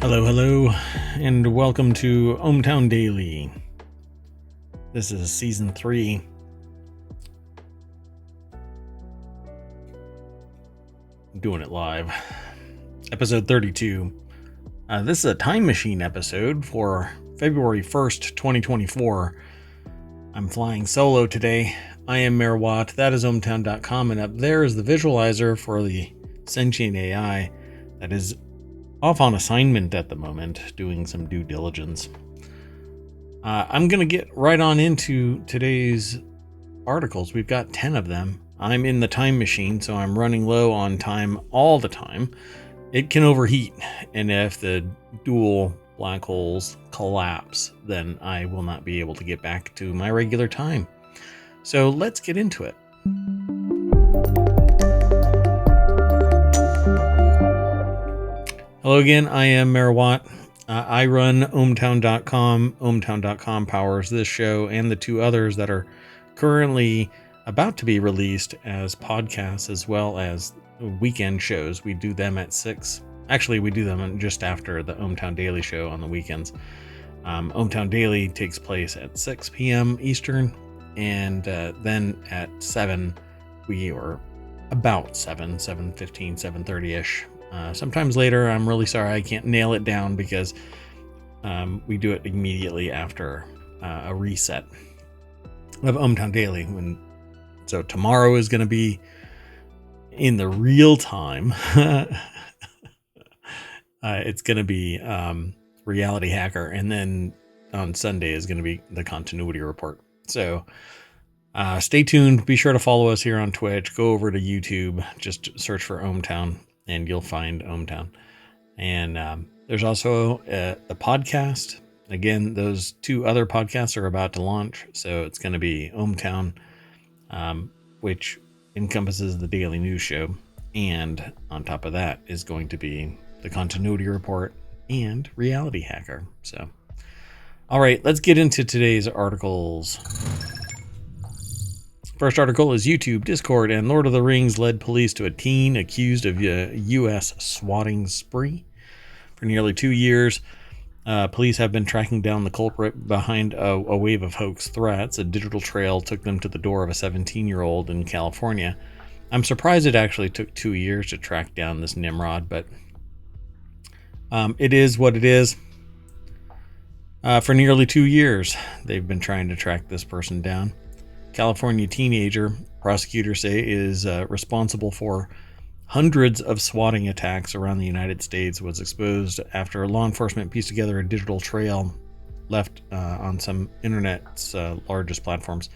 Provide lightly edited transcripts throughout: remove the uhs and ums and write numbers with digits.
Hello, and welcome to ohmTown Daily. This is Season 3. I'm doing it live. Episode 32. This is a time machine episode for February 1st, 2024. I'm flying solo today. I am Mayor Watt. That is ohmTown.com, and up there is the visualizer for the sentient AI that is off on assignment at the moment, doing some due diligence. I'm going to get right on into today's articles. We've got 10 of them. I'm in the time machine, so I'm running low on time all the time. It can overheat, and if the dual black holes collapse, then I will not be able to get back to my regular time. So let's get into it. Hello again, I am Mayor Watt. I run ohmTown.com. ohmTown.com powers this show and the two others that are currently about to be released as podcasts, as well as weekend shows. We do them at 6. Actually, we do them just after the ohmTown Daily show on the weekends. ohmTown Daily takes place at 6 p.m. Eastern, and then at 7, or about 7:15, 7:30ish. Sometimes later. I'm really sorry I can't nail it down because we do it immediately after a reset of ohmTown Daily. So tomorrow is going to be in the real time. It's going to be Reality Hacker, and then on Sunday is going to be the Continuity Report. So stay tuned. Be sure to follow us here on Twitch. Go over to YouTube. Just search for ohmTown, and you'll find ohmTown. And there's also the podcast. Again, those two other podcasts are about to launch. So it's going to be ohmTown, which encompasses the daily news show. And on top of that is going to be the Continuity Report and Reality Hacker. So, all right, let's get into today's articles. First article is YouTube, Discord, and Lord of the Rings led police to a teen accused of a U.S. swatting spree. For nearly 2 years, police have been tracking down the culprit behind a wave of hoax threats. A digital trail took them to the door of a 17-year-old in California. I'm surprised it actually took 2 years to track down this Nimrod, but it is what it is. For nearly 2 years, they've been trying to track this person down. California teenager, prosecutors say, is responsible for hundreds of swatting attacks around the United States, was exposed after law enforcement pieced together a digital trail left on some internet's largest platforms.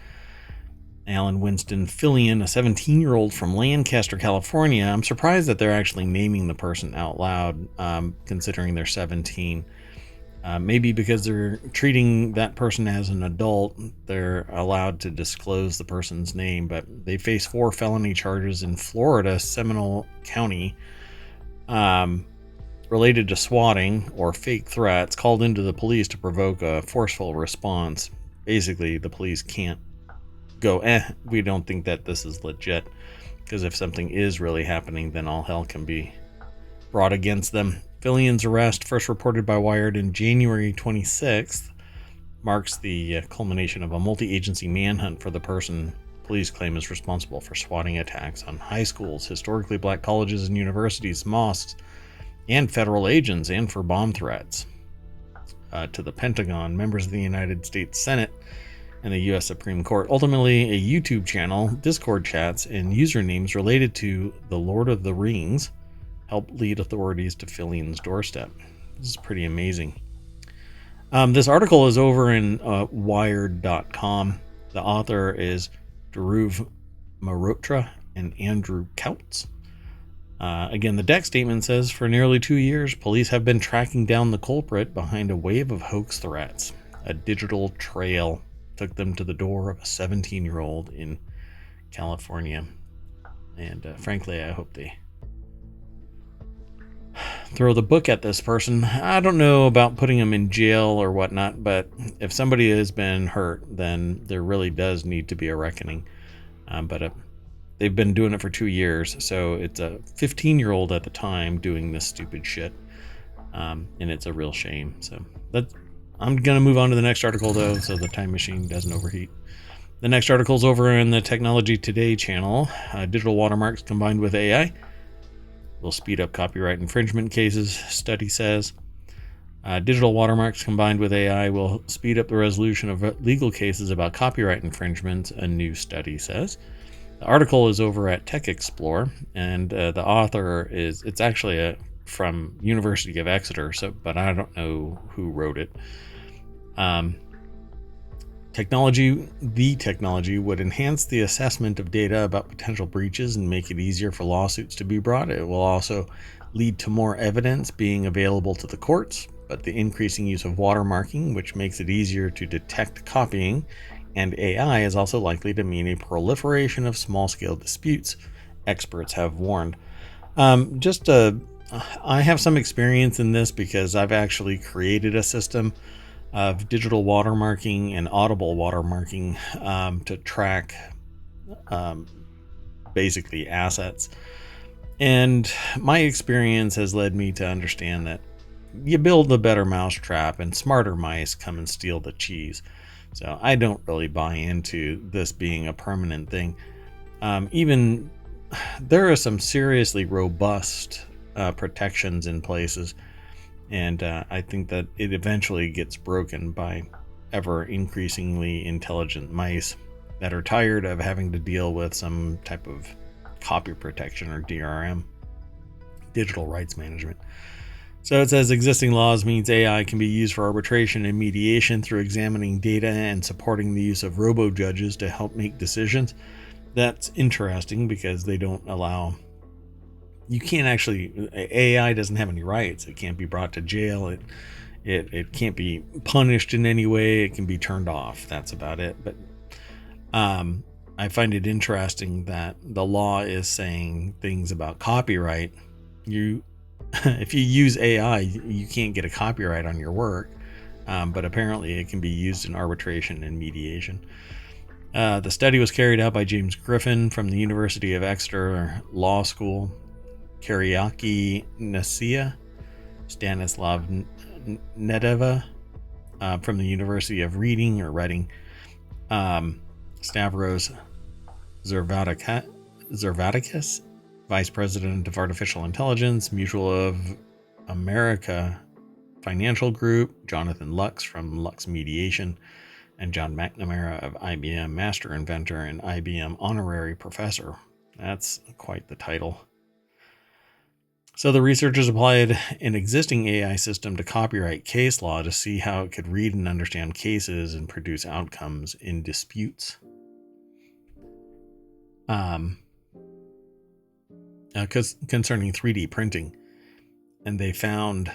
Alan Winston Fillion, a 17-year-old from Lancaster, California. I'm surprised that they're actually naming the person out loud, considering they're 17. Maybe because they're treating that person as an adult, they're allowed to disclose the person's name, but they face 4 felony charges in Florida, Seminole County, related to swatting or fake threats called into the police to provoke a forceful response. Basically, the police can't go, we don't think that this is legit, because if something is really happening, then all hell can be brought against them. Fillion's arrest, first reported by Wired in January 26th, marks the culmination of a multi-agency manhunt for the person police claim is responsible for swatting attacks on high schools, historically black colleges and universities, mosques, and federal agents, and for bomb threats to the Pentagon, members of the United States Senate, and the U.S. Supreme Court. Ultimately, a YouTube channel, Discord chats, and usernames related to the Lord of the Rings help lead authorities to Fillion's doorstep. This is pretty amazing. This article is over in Wired.com. The author is Dhruv Malhotra and Andrew Kautz. Again, the deck statement says, for nearly 2 years, police have been tracking down the culprit behind a wave of hoax threats. A digital trail took them to the door of a 17-year-old in California. And frankly, I hope they throw the book at this person. I don't know about putting them in jail or whatnot, but if somebody has been hurt, then there really does need to be a reckoning. But they've been doing it for 2 years, so it's a 15-year-old at the time doing this stupid shit. And it's a real shame. So I'm going to move on to the next article, though, so the time machine doesn't overheat. The next article is over in the Technology Today channel. Digital watermarks combined with AI will speed up copyright infringement cases, study says. Digital watermarks combined with AI will speed up the resolution of legal cases about copyright infringements, a new study says. The article is over at Tech Explore, and the author it's actually from University of Exeter, but I don't know who wrote it. The technology would enhance the assessment of data about potential breaches and make it easier for lawsuits to be brought. It will also lead to more evidence being available to the courts, but the increasing use of watermarking, which makes it easier to detect copying, and AI is also likely to mean a proliferation of small-scale disputes, experts have warned. I have some experience in this because I've actually created a system of digital watermarking and audible watermarking to track basically assets. And my experience has led me to understand that you build a better mousetrap and smarter mice come and steal the cheese. So I don't really buy into this being a permanent thing. Even there are some seriously robust protections in places, and I think that it eventually gets broken by ever increasingly intelligent mice that are tired of having to deal with some type of copy protection or DRM, digital rights management. So it says existing laws means AI can be used for arbitration and mediation through examining data and supporting the use of robo-judges to help make decisions. That's interesting because they don't allow... You can't actually... AI doesn't have any rights. It can't be brought to jail. It can't be punished in any way. It can be turned off. That's about it. But I find it interesting that the law is saying things about copyright. If you use AI, you can't get a copyright on your work, but apparently it can be used in arbitration and mediation. The study was carried out by James Griffin from the University of Exeter Law School, Kyriaki Nasia, Stanislav Nedeva from the University of Reading, Stavros Zervatakis, Vice President of Artificial Intelligence, Mutual of America Financial Group, Jonathan Lux from Lux Mediation, and John McNamara of IBM Master Inventor and IBM Honorary Professor. That's quite the title. So the researchers applied an existing AI system to copyright case law to see how it could read and understand cases and produce outcomes in disputes. Concerning 3D printing, and they found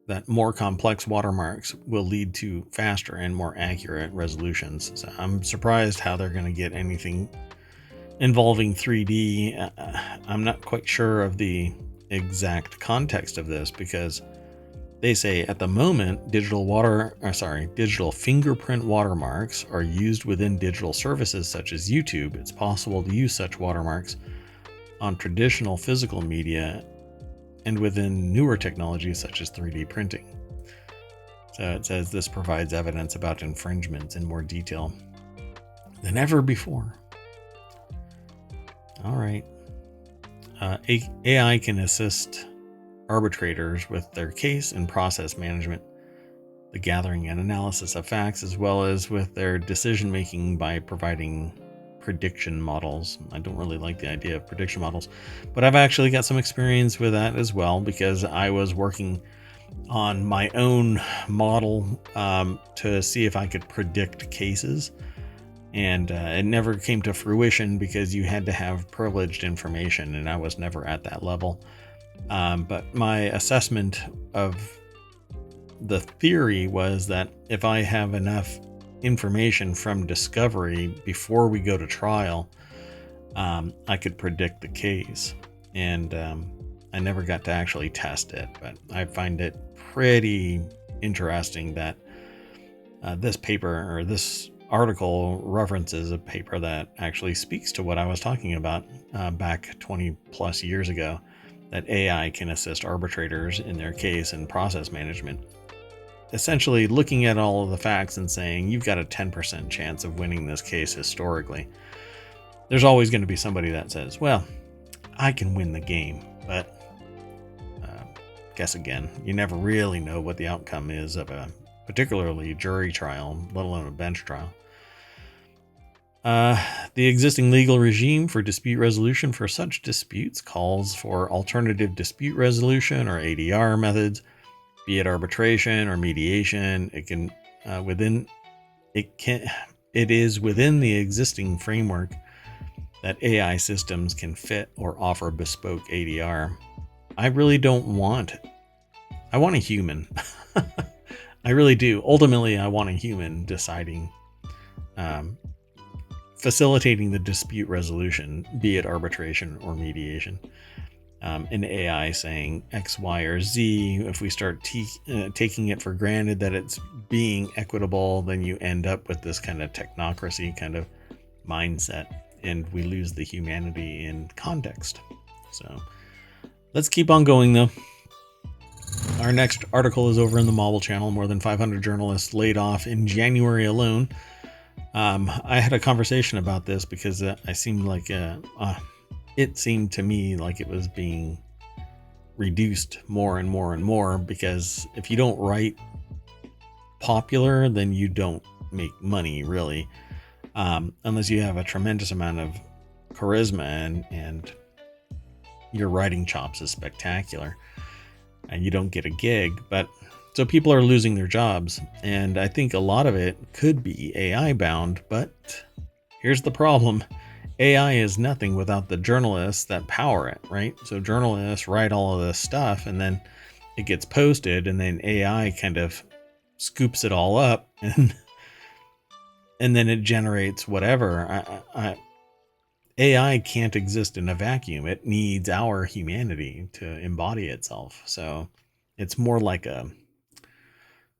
that more complex watermarks will lead to faster and more accurate resolutions. So I'm surprised how they're going to get anything involving 3D. I'm not quite sure of the exact context of this because they say at the moment digital fingerprint watermarks are used within digital services such as YouTube. It's possible to use such watermarks on traditional physical media and within newer technologies such as 3D printing. So it says this provides evidence about infringements in more detail than ever before. All right. AI can assist arbitrators with their case and process management, the gathering and analysis of facts, as well as with their decision making by providing prediction models. I don't really like the idea of prediction models, but I've actually got some experience with that as well because I was working on my own model to see if I could predict cases, and it never came to fruition because you had to have privileged information, and I was never at that level. But my assessment of the theory was that if I have enough information from discovery before we go to trial, I could predict the case. And I never got to actually test it, but I find it pretty interesting that this paper or this article references a paper that actually speaks to what I was talking about back 20 plus years ago. that AI can assist arbitrators in their case and process management. Essentially looking at all of the facts and saying, you've got a 10% chance of winning this case historically. There's always going to be somebody that says, well, I can win the game, but guess again, you never really know what the outcome is of a particularly jury trial, let alone a bench trial. The existing legal regime for dispute resolution for such disputes calls for alternative dispute resolution or ADR methods, be it arbitration or mediation. It is within the existing framework that AI systems can fit or offer bespoke ADR. I really don't want it. I want a human. I really do. Ultimately, I want a human deciding, facilitating the dispute resolution, be it arbitration or mediation. An AI saying X, Y, or Z. If we start taking it for granted that it's being equitable, then you end up with this kind of technocracy kind of mindset, and we lose the humanity in context. So let's keep on going, though. Our next article is over in the Mobile Channel. More than 500 journalists laid off in January alone. I had a conversation about this because it seemed to me like it was being reduced more and more and more, because if you don't write popular, then you don't make money, really, unless you have a tremendous amount of charisma and your writing chops is spectacular, and you don't get a gig. But so people are losing their jobs, and I think a lot of it could be AI bound, but here's the problem. AI is nothing without the journalists that power it, right? So journalists write all of this stuff, and then it gets posted, and then AI kind of scoops it all up, and then it generates whatever. AI can't exist in a vacuum. It needs our humanity to embody itself. So it's more like a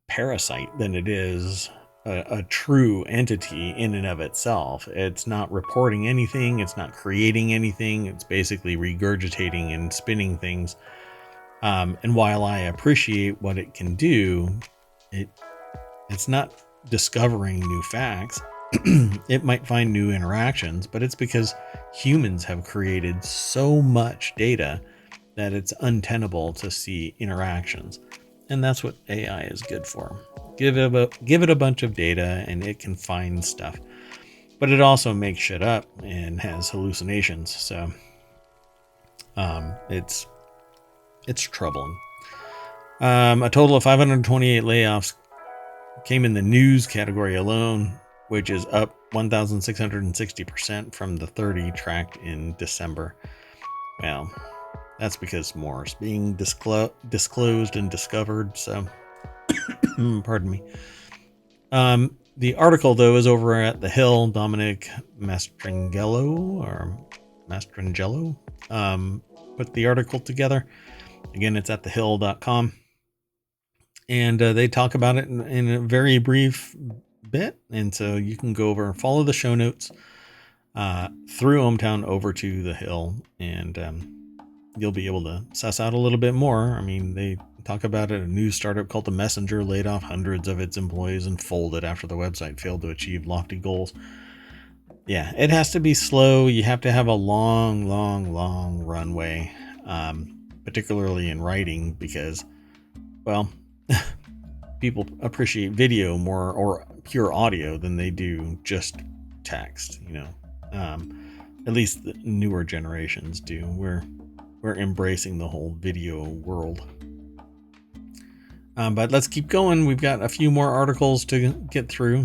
parasite than it is a true entity in and of itself. It's not reporting anything. It's not creating anything. It's basically regurgitating and spinning things. And while I appreciate what it can do, it's not discovering new facts. It might find new interactions, but it's because humans have created so much data that it's untenable to see interactions. And that's what AI is good for. Give it a bunch of data and it can find stuff. But it also makes shit up and has hallucinations. So it's troubling. A total of 528 layoffs came in the news category alone, which is up 1,660% from the 30 tracked in December. Well, that's because more is being disclosed and discovered. So, pardon me. The article, though, is over at The Hill. Dominic Mastrangelo put the article together. Again, it's at thehill.com. And they talk about it in a very brief bit. And so you can go over and follow the show notes through ohmTown over to The Hill, and you'll be able to suss out a little bit more. I mean, they talk about it. A new startup called The Messenger laid off hundreds of its employees and folded after the website failed to achieve lofty goals. Yeah, it has to be slow. You have to have a long runway, particularly in writing, because, well, people appreciate video more, or pure audio, than they do just text, at least the newer generations do. We're embracing the whole video world. But let's keep going. We've got a few more articles to get through.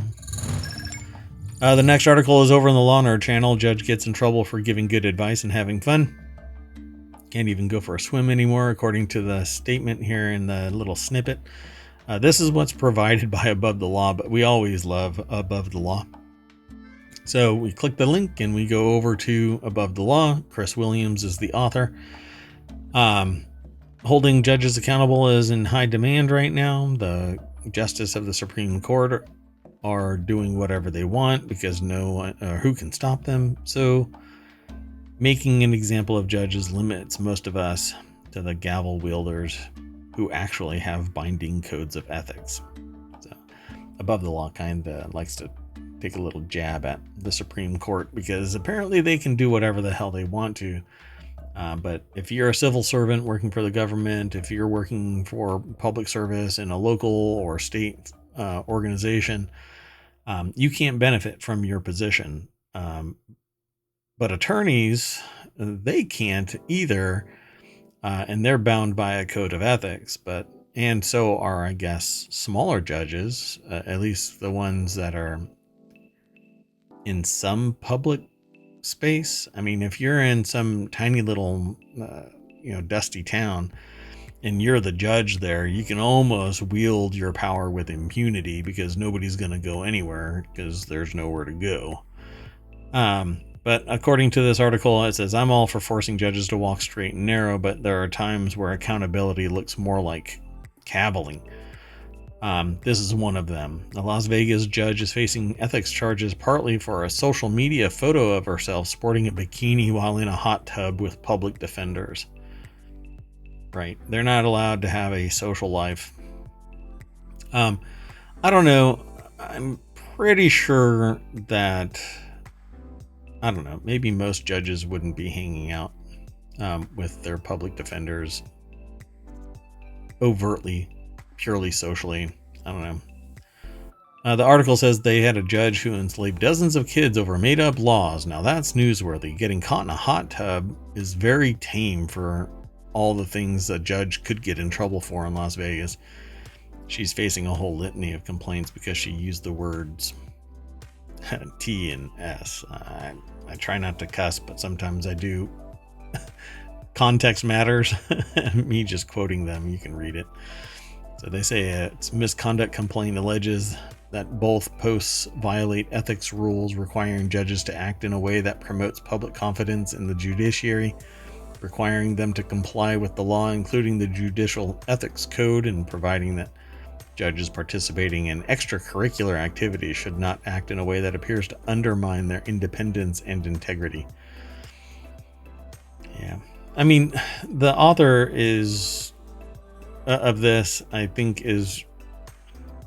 The next article is over on the Law Nerd channel. Judge gets in trouble for giving good advice and having fun. Can't even go for a swim anymore, according to the statement here in the little snippet. This is what's provided by Above the Law, but we always love Above the Law. So we click the link and we go over to Above the Law. Chris Williams is the author. Holding judges accountable is in high demand right now. The justice of the Supreme Court are doing whatever they want because no one, who can stop them. So making an example of judges limits most of us to the gavel wielders who actually have binding codes of ethics. So, above the law kind of likes to take a little jab at the Supreme Court because apparently they can do whatever the hell they want to. But if you're a civil servant working for the government, if you're working for public service in a local or state organization, you can't benefit from your position. But attorneys, they can't either, and they're bound by a code of ethics. And so are, I guess, smaller judges, at least the ones that are in some public space. I mean, if you're in some tiny little, dusty town and you're the judge there, you can almost wield your power with impunity because nobody's going to go anywhere because there's nowhere to go. But according to this article, it says, I'm all for forcing judges to walk straight and narrow, but there are times where accountability looks more like caviling. This is one of them. A Las Vegas judge is facing ethics charges partly for a social media photo of herself sporting a bikini while in a hot tub with public defenders. Right. They're not allowed to have a social life. I don't know. I'm pretty sure that, I don't know, maybe most judges wouldn't be hanging out with their public defenders overtly, purely socially. I don't know. The article says they had a judge who enslaved dozens of kids over made up laws. Now that's newsworthy. Getting caught in a hot tub is very tame for all the things a judge could get in trouble for in Las Vegas. She's facing a whole litany of complaints because she used the words T and S. I try not to cuss, but sometimes I do. Context matters. Me just quoting them, you can read it. So they say its misconduct complaint alleges that both posts violate ethics rules requiring judges to act in a way that promotes public confidence in the judiciary, requiring them to comply with the law, including the Judicial Ethics Code, and providing that judges participating in extracurricular activities should not act in a way that appears to undermine their independence and integrity. Yeah. I mean, the author of this, I think, is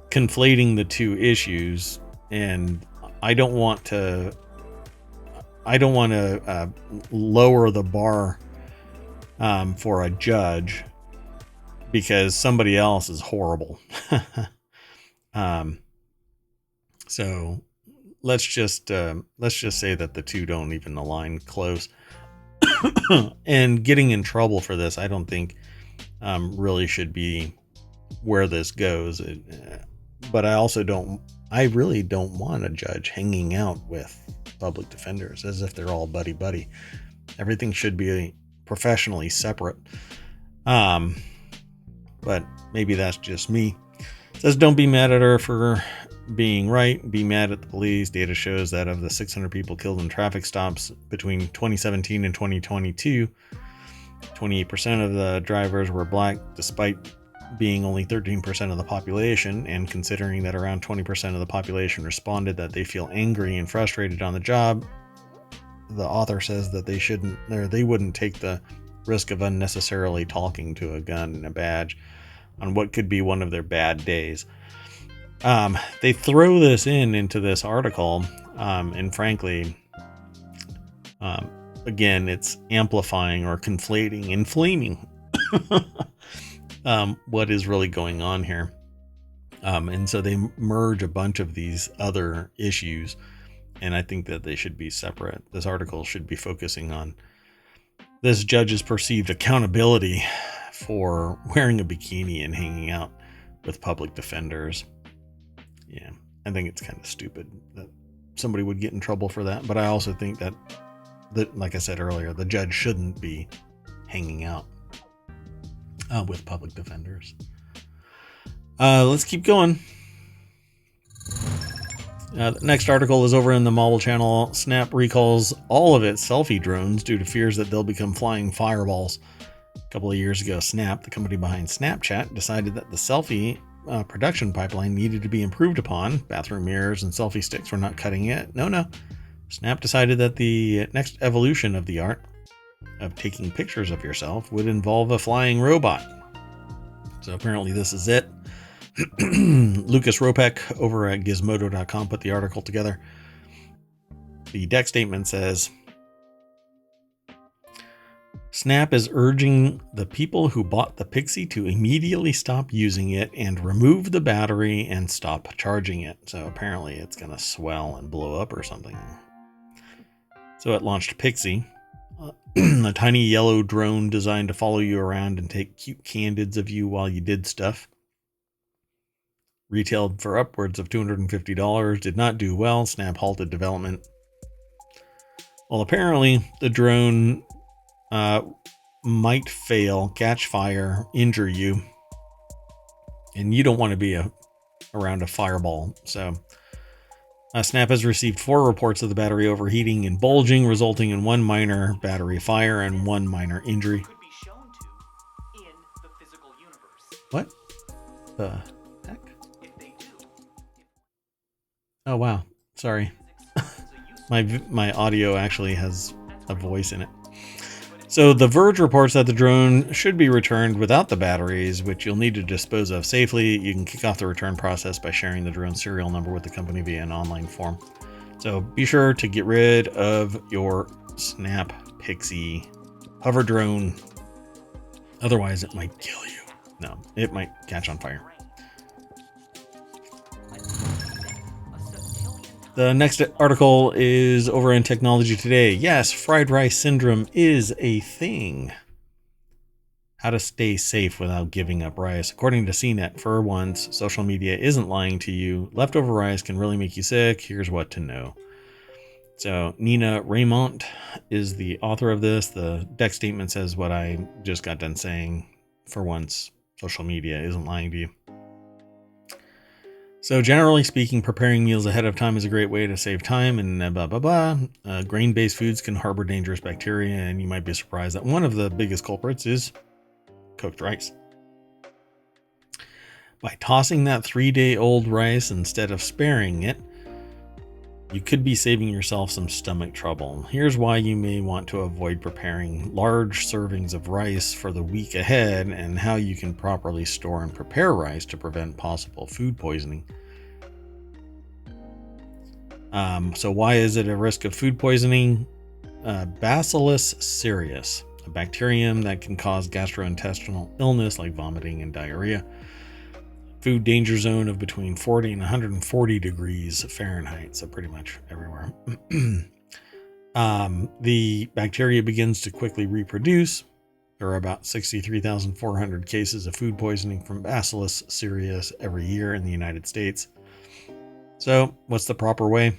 conflating the two issues, and I don't want to lower the bar for a judge because somebody else is horrible. So let's just say that the two don't even align close. And getting in trouble for this, I don't think really should be where this goes. But I really don't want a judge hanging out with public defenders as if they're all buddy. Everything should be professionally separate. But maybe that's just me. It says, don't be mad at her for being right. Be mad at the police. Data shows that of the 600 people killed in traffic stops between 2017 and 2022, 28% of the drivers were black, despite being only 13% of the population, and considering that around 20% of the population responded that they feel angry and frustrated on the job. The author says that they wouldn't take the risk of unnecessarily talking to a gun and a badge on what could be one of their bad days. They throw this into this article, and frankly, again, it's amplifying or conflating, inflaming what is really going on here. And so they merge a bunch of these other issues, and I think that they should be separate. This article should be focusing on this judge's perceived accountability for wearing a bikini and hanging out with public defenders. Yeah, I think it's kind of stupid that somebody would get in trouble for that. But I also think that, like I said earlier, the judge shouldn't be hanging out with public defenders. Let's keep going. The next article is over in the mobile channel. Snap recalls all of its selfie drones due to fears that they'll become flying fireballs. A couple of years ago, Snap, the company behind Snapchat, decided that the selfie production pipeline needed to be improved upon. Bathroom mirrors and selfie sticks were not cutting it. No. Snap decided that the next evolution of the art of taking pictures of yourself would involve a flying robot. So apparently this is it. Lucas Ropek over at gizmodo.com put the article together. The deck statement says, Snap is urging the people who bought the Pixie to immediately stop using it and remove the battery and stop charging it. So apparently it's going to swell and blow up or something. So it launched Pixie, a tiny yellow drone designed to follow you around and take cute candids of you while you did stuff. Retailed for upwards of $250, did not do well. Snap halted development. Well, apparently the drone might fail, catch fire, injure you, and you don't want to be around a fireball. So Snap has received 4 reports of the battery overheating and bulging, resulting in 1 minor battery fire and 1 minor injury. What the heck? Oh wow, sorry. my audio actually has a voice in it. So The Verge reports that the drone should be returned without the batteries, which you'll need to dispose of safely. You can kick off the return process by sharing the drone serial number with the company via an online form. So be sure to get rid of your Snap Pixie hover drone. Otherwise, it might kill you. No, it might catch on fire. The next article is over in Technology Today. Yes, fried rice syndrome is a thing. How to stay safe without giving up rice. According to CNET, for once, social media isn't lying to you. Leftover rice can really make you sick. Here's what to know. So Nina Raymont is the author of this. The deck statement says what I just got done saying. For once, social media isn't lying to you. So generally speaking, preparing meals ahead of time is a great way to save time and blah, blah, blah. Grain-based foods can harbor dangerous bacteria, and you might be surprised that one of the biggest culprits is cooked rice. By tossing that 3-day-old rice instead of sparing it, you could be saving yourself some stomach trouble. Here's why you may want to avoid preparing large servings of rice for the week ahead and how you can properly store and prepare rice to prevent possible food poisoning. So why is it a risk of food poisoning? Bacillus cereus, a bacterium that can cause gastrointestinal illness like vomiting and diarrhea. Food danger zone of between 40 and 140 degrees Fahrenheit, so pretty much everywhere. The bacteria begins to quickly reproduce. There are about 63,400 cases of food poisoning from Bacillus cereus every year in the United States. So, what's the proper way?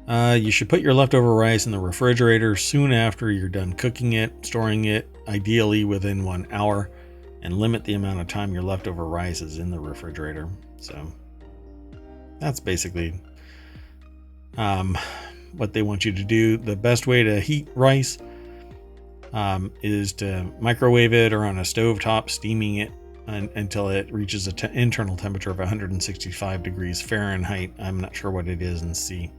You should put your leftover rice in the refrigerator soon after you're done cooking it, storing it, ideally within 1 hour. And limit the amount of time your leftover rice is in the refrigerator. So that's basically what they want you to do. The best way to heat rice is to microwave it or on a stovetop, steaming it until it reaches an internal temperature of 165 degrees Fahrenheit. I'm not sure what it is in C.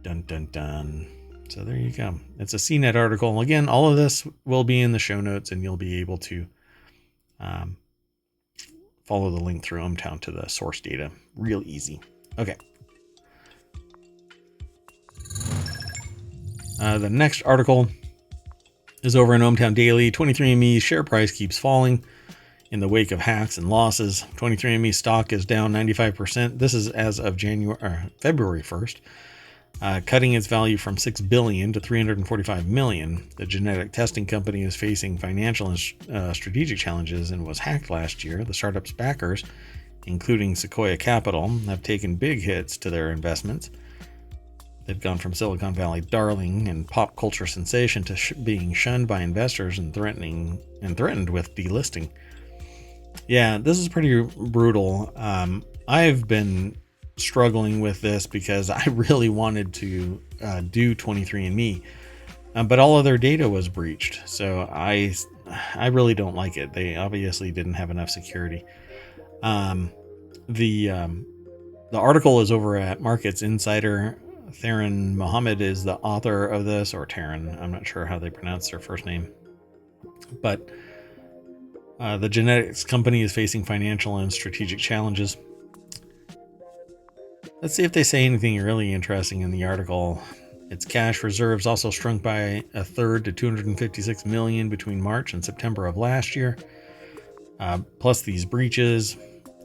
Dun, dun, dun. So there you go. It's a CNET article. Again, all of this will be in the show notes, and you'll be able to follow the link through ohmTown to the source data. Real easy. Okay. The next article is over in ohmTown Daily. 23andMe's share price keeps falling in the wake of hacks and losses. 23andMe stock is down 95%. This is as of February 1st. Cutting its value from $6 billion to $345 million. The genetic testing company is facing financial and strategic challenges and was hacked last year. The startup's backers, including Sequoia Capital, have taken big hits to their investments. They've gone from Silicon Valley darling and pop culture sensation to being shunned by investors and threatened with delisting. Yeah, this is pretty brutal. I've been struggling with this because I really wanted to do 23andMe, but all of their data was breached. So I really don't like it. They obviously didn't have enough security. The article is over at Markets Insider. Theron Mohammed is the author of this, or Taryn. I'm not sure how they pronounce their first name. But the genetics company is facing financial and strategic challenges. Let's see if they say anything really interesting in the article. Its cash reserves also shrunk by a third to 256 million between March and September of last year. Plus these breaches.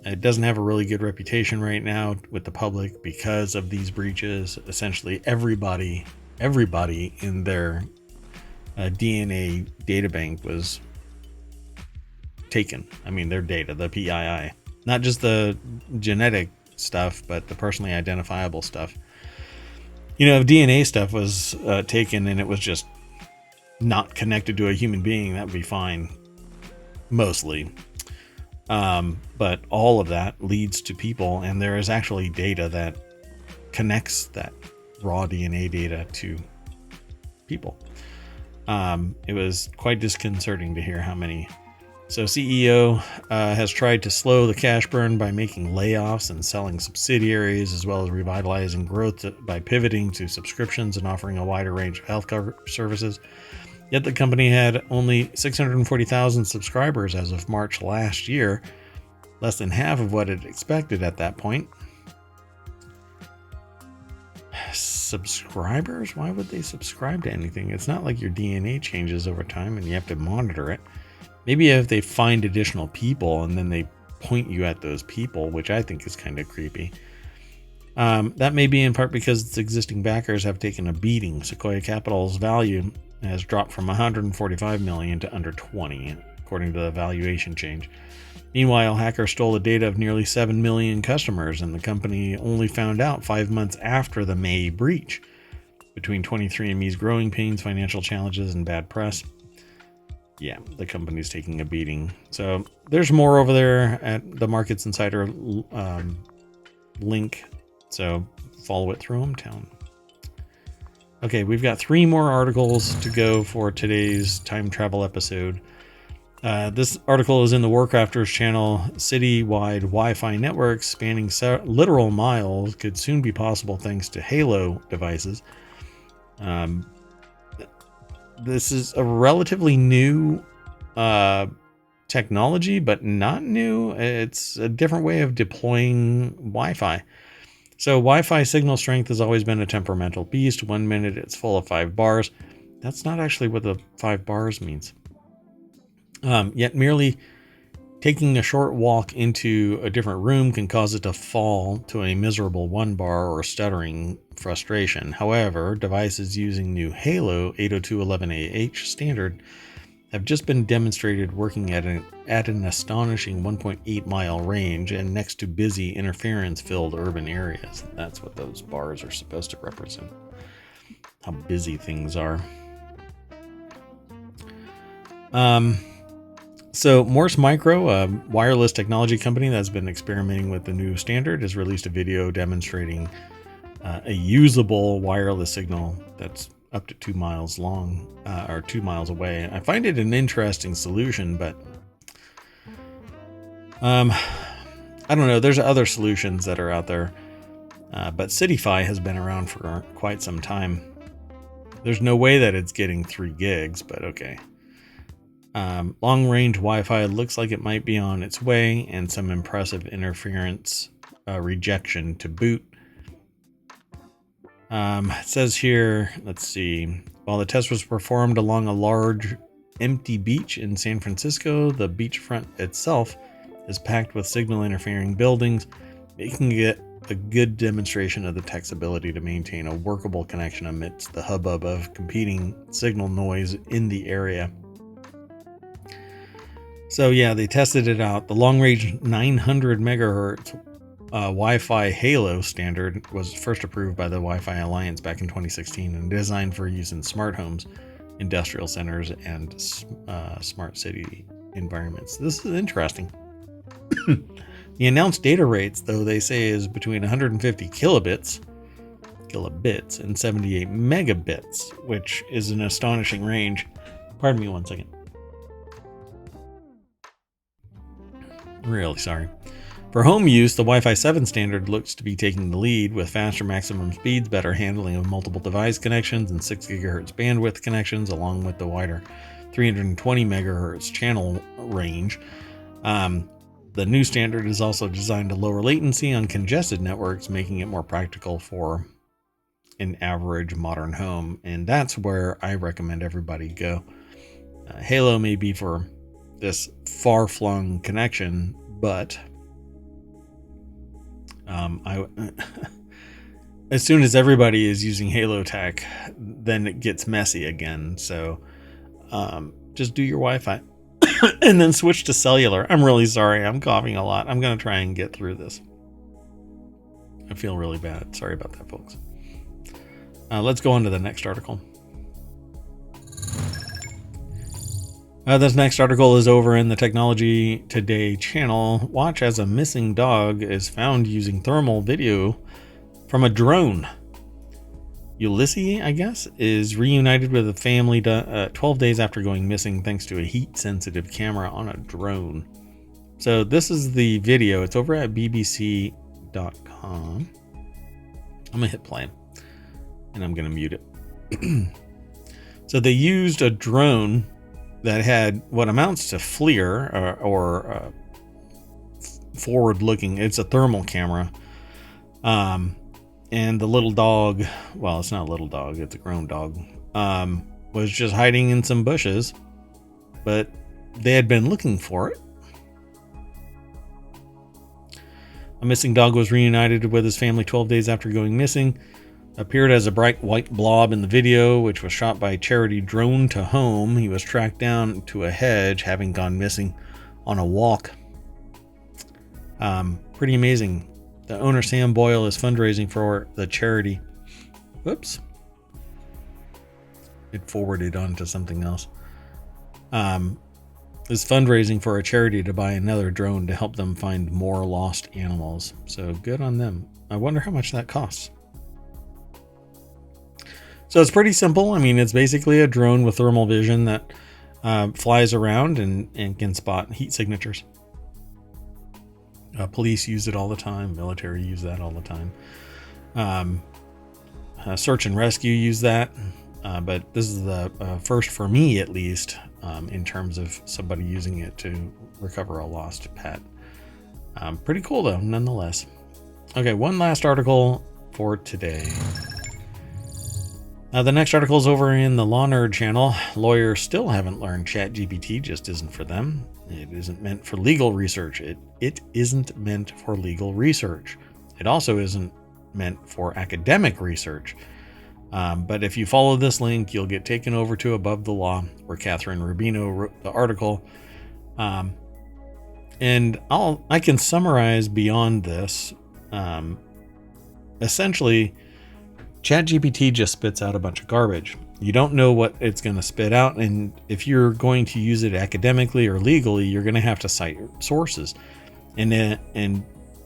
It doesn't have a really good reputation right now with the public because of these breaches. Essentially, everybody in their DNA databank was taken. I mean, their data, the PII, not just the genetic stuff, but the personally identifiable stuff. If DNA stuff was taken and it was just not connected to a human being, that would be fine, mostly. But all of that leads to people, and there is actually data that connects that raw DNA data to people. It was quite disconcerting to hear how many. So CEO has tried to slow the cash burn by making layoffs and selling subsidiaries, as well as revitalizing growth by pivoting to subscriptions and offering a wider range of healthcare services. Yet the company had only 640,000 subscribers as of March last year, less than half of what it expected at that point. Subscribers? Why would they subscribe to anything? It's not like your DNA changes over time and you have to monitor it. Maybe if they find additional people and then they point you at those people, which I think is kind of creepy. That may be in part because its existing backers have taken a beating. Sequoia Capital's value has dropped from 145 million to under 20, according to the valuation change. Meanwhile, hackers stole the data of nearly 7 million customers, and the company only found out 5 months after the May breach. Between 23andMe's growing pains, financial challenges, and bad press, yeah, the company's taking a beating. So there's more over there at the Markets Insider link. So follow it through ohmTown. Okay, we've got 3 more articles to go for today's time travel episode. This article is in the Warcrafters channel. Citywide Wi-Fi networks spanning literal miles could soon be possible thanks to Halo devices. This is a relatively new technology, but not new. It's a different way of deploying Wi-Fi. So Wi-Fi signal strength has always been a temperamental beast. 1 minute it's full of 5 bars. That's not actually what the 5 bars means. Yet merely taking a short walk into a different room can cause it to fall to a miserable 1 bar or stuttering frustration. However, devices using new Halo 802.11ah standard have just been demonstrated working at an astonishing 1.8 mile range and next to busy interference-filled urban areas. That's what those bars are supposed to represent. How busy things are. So Morse Micro, a wireless technology company that's been experimenting with the new standard, has released a video demonstrating a usable wireless signal that's up to 2 miles long, or 2 miles away. I find it an interesting solution, but I don't know. There's other solutions that are out there, but CityFi has been around for quite some time. There's no way that it's getting 3 gigs, but okay. Long-range Wi-Fi looks like it might be on its way, and some impressive interference rejection to boot. It says here, let's see, while the test was performed along a large empty beach in San Francisco, the beachfront itself is packed with signal interfering buildings, making it a good demonstration of the tech's ability to maintain a workable connection amidst the hubbub of competing signal noise in the area. So yeah, they tested it out. The long-range 900 megahertz Wi-Fi Halo standard was first approved by the Wi-Fi Alliance back in 2016 and designed for use in smart homes, industrial centers, and smart city environments. This is interesting. The announced data rates, though, they say is between 150 kilobits and 78 megabits, which is an astonishing range. Pardon me 1 second. Really sorry. For home use, the Wi-Fi 7 standard looks to be taking the lead with faster maximum speeds, better handling of multiple device connections, and 6 GHz bandwidth connections, along with the wider 320 MHz channel range. The new standard is also designed to lower latency on congested networks, making it more practical for an average modern home, and that's where I recommend everybody go. Halo may be for this far-flung connection, but as soon as everybody is using Halo tech, then it gets messy again. So just do your Wi-Fi and then switch to cellular. I'm really sorry. I'm coughing a lot. I'm going to try and get through this. I feel really bad. Sorry about that, folks. Let's go on to the next article. This next article is over in the Technology Today channel. Watch as a missing dog is found using thermal video from a drone. Ulysses, I guess, is reunited with a family 12 days after going missing thanks to a heat-sensitive camera on a drone. So this is the video. It's over at bbc.com. I'm going to hit play, and I'm going to mute it. So they used a drone that had what amounts to FLIR or forward-looking. It's a thermal camera. And the little dog, well, it's not a little dog, it's a grown dog, was just hiding in some bushes, but they had been looking for it. A missing dog was reunited with his family 12 days after going missing. Appeared as a bright white blob in the video, which was shot by charity Drone to Home. He was tracked down to a hedge, having gone missing on a walk. Pretty amazing. The owner, Sam Boyle, is fundraising for the charity. Whoops. It forwarded on to something else. Is fundraising for a charity to buy another drone to help them find more lost animals. So good on them. I wonder how much that costs. So it's pretty simple. I mean, it's basically a drone with thermal vision that flies around and can spot heat signatures. Police use it all the time. Military use that all the time. Search and rescue use that. But this is the first for me, at least, in terms of somebody using it to recover a lost pet. Pretty cool, though, nonetheless. Okay, one last article for today. The next article is over in the Law Nerd channel. Lawyers still haven't learned ChatGPT just isn't for them. It isn't meant for legal research. It isn't meant for legal research. It also isn't meant for academic research. But if you follow this link, you'll get taken over to Above the Law, where Catherine Rubino wrote the article. And I can summarize beyond this. Essentially, ChatGPT just spits out a bunch of garbage. You don't know what it's going to spit out, and if you're going to use it academically or legally, you're going to have to cite sources. And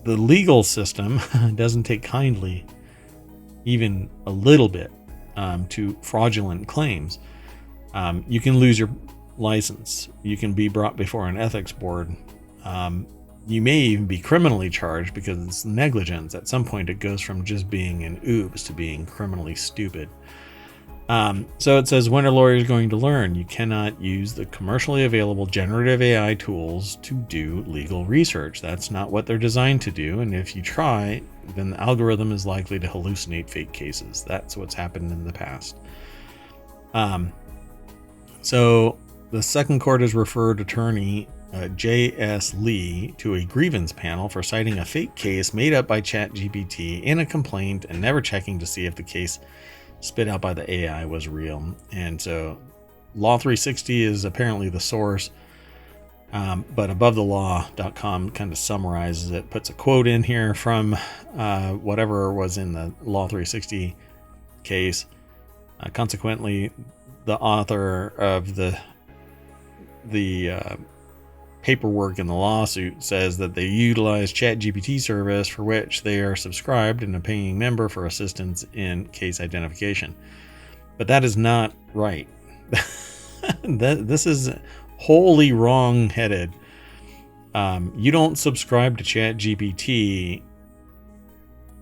the legal system doesn't take kindly, even a little bit, to fraudulent claims. You can lose your license. You can be brought before an ethics board. You may even be criminally charged because it's negligence. At some point, it goes from just being an oops to being criminally stupid. So it says, when are lawyers going to learn? You cannot use the commercially available generative AI tools to do legal research. That's not what they're designed to do. And if you try, then the algorithm is likely to hallucinate fake cases. That's what's happened in the past. So the second court has referred attorney J.S. Lee to a grievance panel for citing a fake case made up by ChatGPT in a complaint and never checking to see if the case spit out by the AI was real. And so Law360 is apparently the source, but AboveTheLaw.com kind of summarizes it, puts a quote in here from whatever was in the Law360 case. Consequently, the author of the paperwork in the lawsuit says that they utilize ChatGPT service for which they are subscribed and a paying member for assistance in case identification. But that is not right. This is wholly wrong-headed. You don't subscribe to ChatGPT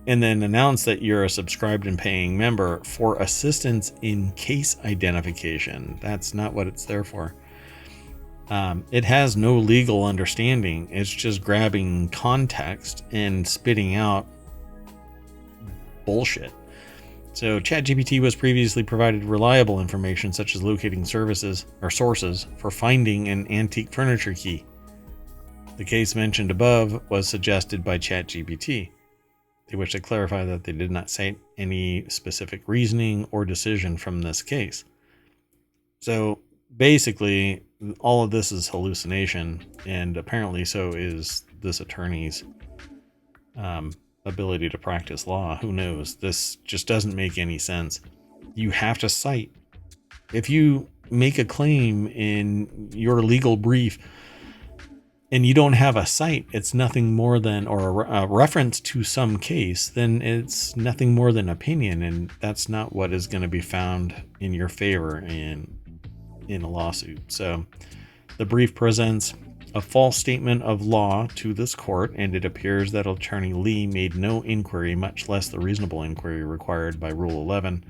and then announce that you're a subscribed and paying member for assistance in case identification. That's not what it's there for. It has no legal understanding. It's just grabbing context and spitting out bullshit. So ChatGPT was previously provided reliable information such as locating services or sources for finding an antique furniture key. The case mentioned above was suggested by ChatGPT. They wish to clarify that they did not cite any specific reasoning or decision from this case. So basically, all of this is hallucination, and apparently so is this attorney's ability to practice law. Who knows? This just doesn't make any sense. You have to cite. If you make a claim in your legal brief and you don't have a cite, it's nothing more than, or a reference to some case, then it's nothing more than opinion, and that's not what is going to be found in your favor in a lawsuit. So the brief presents a false statement of law to this court, and it appears that Attorney Lee made no inquiry, much less the reasonable inquiry required by Rule 11.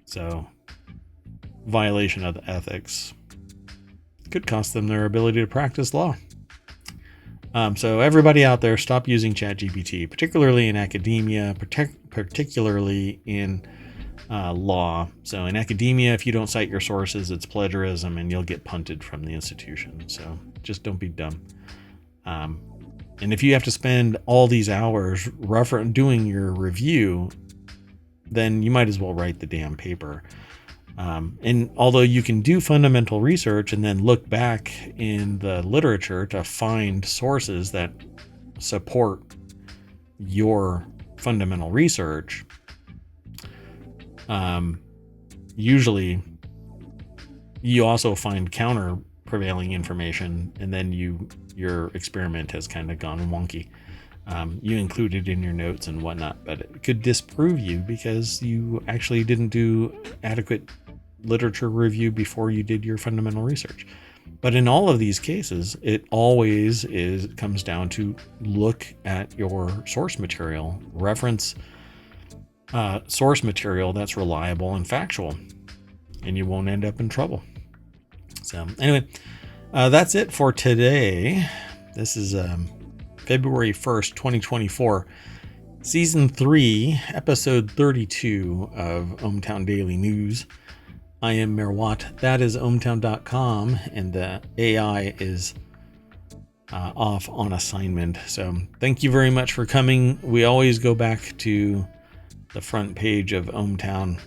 So, violation of the ethics could cost them their ability to practice law. So everybody out there, stop using ChatGPT, particularly in academia, particularly in law. So in academia, if you don't cite your sources, it's plagiarism and you'll get punted from the institution. So just don't be dumb. And if you have to spend all these hours doing your review, then you might as well write the damn paper. And although you can do fundamental research and then look back in the literature to find sources that support your fundamental research, usually you also find counter prevailing information, and then your experiment has kind of gone wonky. You include it in your notes and whatnot, but it could disprove you because you actually didn't do adequate literature review before you did your fundamental research. But in all of these cases, it always comes down to look at your source material, reference source material that's reliable and factual, and you won't end up in trouble. So anyway, that's it for today. This is February 1st, 2024, Season 3, Episode 32 of ohmTown Daily News. I am Merwat. That is ohmTown.com, and the AI is off on assignment. So thank you very much for coming. We always go back to the front page of ohmTown,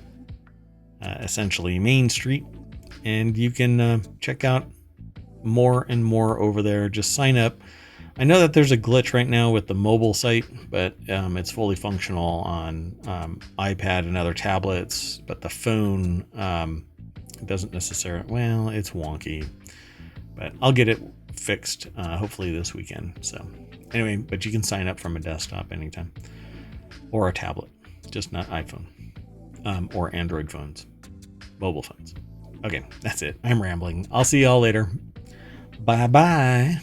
essentially Main Street, and you can check out more and more over there. Just sign up. I know that there's a glitch right now with the mobile site, but it's fully functional on iPad and other tablets, but the phone doesn't necessarily, well, it's wonky, but I'll get it fixed hopefully this weekend. So anyway, but you can sign up from a desktop anytime, or a tablet, just not iPhone or Android phones, mobile phones. Okay, that's it. I'm rambling. I'll see y'all later. Bye-bye.